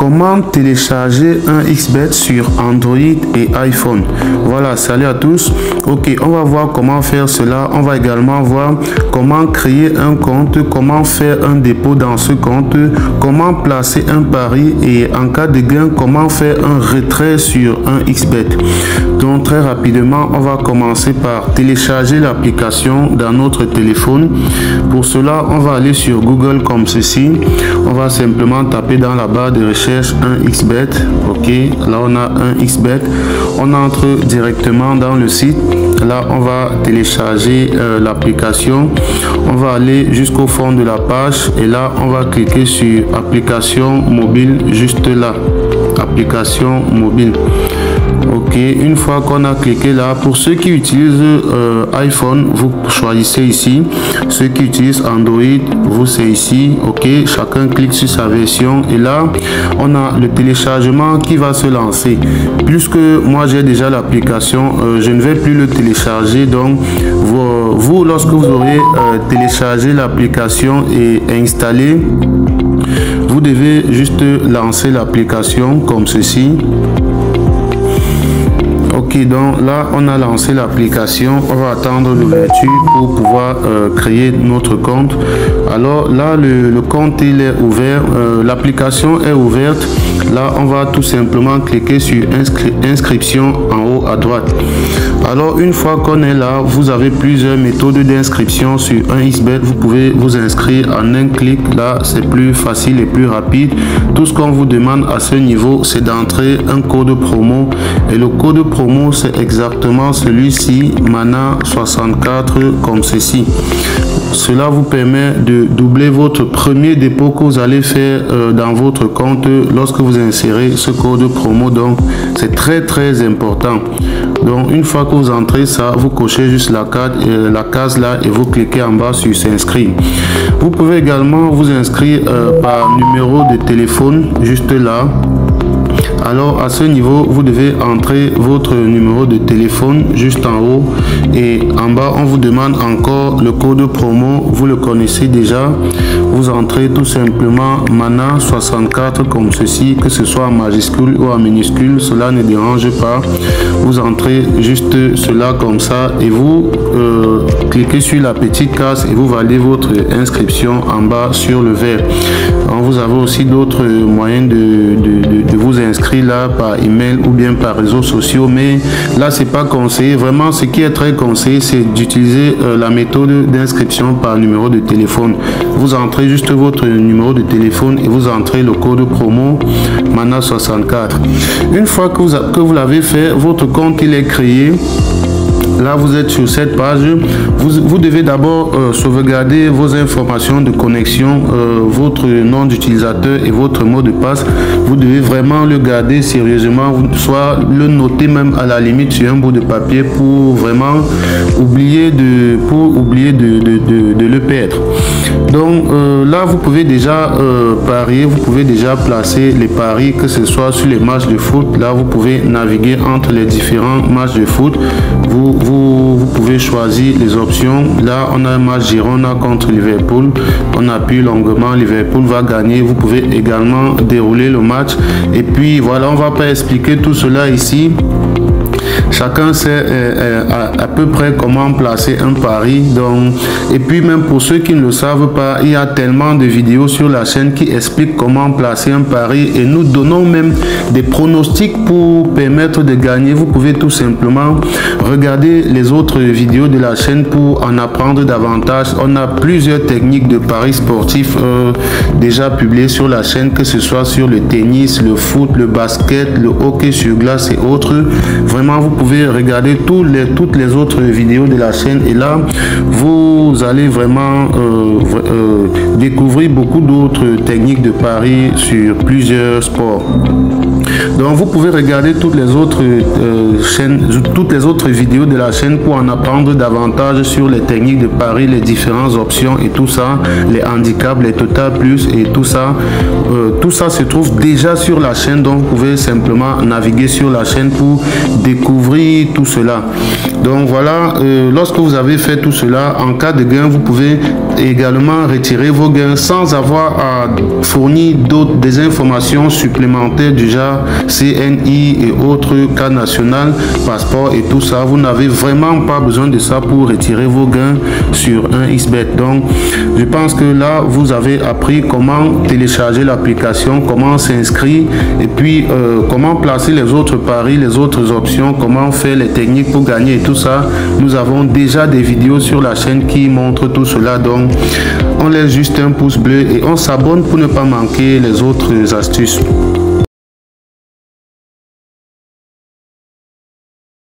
Comment télécharger un XBET sur Android et iPhone? Voilà, salut à tous. Ok, on va voir comment faire cela. On va également voir comment créer un compte, comment faire un dépôt dans ce compte, comment placer un pari et en cas de gain, comment faire un retrait sur un XBET. Donc très rapidement, on va commencer par télécharger l'application dans notre téléphone. Pour cela, on va aller sur Google comme ceci. On va simplement taper dans la barre de recherche un XBET. Ok, là on a un XBET. On entre directement dans le site. Là on va télécharger l'application. On va aller jusqu'au fond de la page et là on va cliquer sur application mobile, juste là, application mobile. Ok, une fois qu'on a cliqué là, pour ceux qui utilisent iPhone, vous choisissez ici. Ceux qui utilisent Android, vous c'est ici. Ok, chacun clique sur sa version et là on a le téléchargement qui va se lancer. Puisque moi j'ai déjà l'application, je ne vais plus le télécharger. Donc vous lorsque vous aurez téléchargé l'application et installé, vous devez juste lancer l'application comme ceci. Ok, donc là on a lancé l'application. On va attendre l'ouverture pour pouvoir créer notre compte. Alors là le compte il est ouvert, l'application est ouverte. Là on va tout simplement cliquer sur inscription en haut à droite. Alors une fois qu'on est là, vous avez plusieurs méthodes d'inscription sur un XBET. Vous pouvez vous inscrire en un clic. Là c'est plus facile et plus rapide. Tout ce qu'on vous demande à ce niveau, c'est d'entrer un code promo et le code promo c'est exactement celui-ci, Mana 64 comme ceci. Cela vous permet de doubler votre premier dépôt que vous allez faire dans votre compte lorsque vous insérez ce code promo. Donc c'est très important. Donc une fois que vous entrez ça, vous cochez juste la case là et vous cliquez en bas sur s'inscrire. Vous pouvez également vous inscrire par numéro de téléphone juste là. Alors à ce niveau, vous devez entrer votre numéro de téléphone juste en haut et en bas on vous demande encore le code promo. Vous le connaissez déjà. Vous entrez tout simplement Mana 64 comme ceci, que ce soit en majuscule ou en minuscule, cela ne dérange pas. Vous entrez juste cela comme ça et vous cliquez sur la petite case et vous validez votre inscription en bas sur le vert. Donc, vous avez aussi d'autres moyens de vous inscrire là par email ou bien par réseaux sociaux, mais là c'est pas conseillé. Vraiment ce qui est très conseillé, c'est d'utiliser la méthode d'inscription par numéro de téléphone. Vous entrez juste votre numéro de téléphone et vous entrez le code promo Mana 64. Une fois que vous l'avez fait, votre compte il est créé. Là vous êtes sur cette page. Vous devez d'abord sauvegarder vos informations de connexion, votre nom d'utilisateur et votre mot de passe. Vous devez vraiment le garder sérieusement, soit le noter même à la limite sur un bout de papier pour vraiment oublier de le perdre. Donc là vous pouvez déjà parier, vous pouvez déjà placer les paris, que ce soit sur les matchs de foot. Là vous pouvez naviguer entre les différents matchs de foot. Vous pouvez choisir les options. Là on a un match Girona contre Liverpool. On appuie longuement, Liverpool va gagner. Vous pouvez également dérouler le match et puis voilà, on va pas expliquer tout cela ici. Chacun sait à peu près comment placer un pari. Donc, et puis même pour ceux qui ne le savent pas, il y a tellement de vidéos sur la chaîne qui expliquent comment placer un pari et nous donnons même des pronostics pour permettre de gagner. Vous pouvez tout simplement regarder les autres vidéos de la chaîne pour en apprendre davantage. On a plusieurs techniques de paris sportifs déjà publiées sur la chaîne, que ce soit sur le tennis, le foot, le basket, le hockey sur glace et autres. Vraiment, vous pouvez regarder toutes les autres vidéos de la chaîne et là vous allez vraiment découvrir beaucoup d'autres techniques de paris sur plusieurs sports. Donc vous pouvez regarder toutes les autres vidéos de la chaîne pour en apprendre davantage sur les techniques de paris, les différentes options et tout ça, les handicaps, les total plus et tout ça. Tout ça se trouve déjà sur la chaîne, donc vous pouvez simplement naviguer sur la chaîne pour découvrir découvrir tout cela. Donc voilà, lorsque vous avez fait tout cela, en cas de gain, vous pouvez également retirer vos gains sans avoir à fournir des informations supplémentaires du genre CNI et autres, cas national, passeport et tout ça. Vous n'avez vraiment pas besoin de ça pour retirer vos gains sur un XBET. Donc je pense que là vous avez appris comment télécharger l'application, comment s'inscrire et puis comment placer les autres paris, les autres options, comment faire les techniques pour gagner et tout ça. Nous avons déjà des vidéos sur la chaîne qui montrent tout cela, donc on laisse juste un pouce bleu et on s'abonne pour ne pas manquer les autres astuces.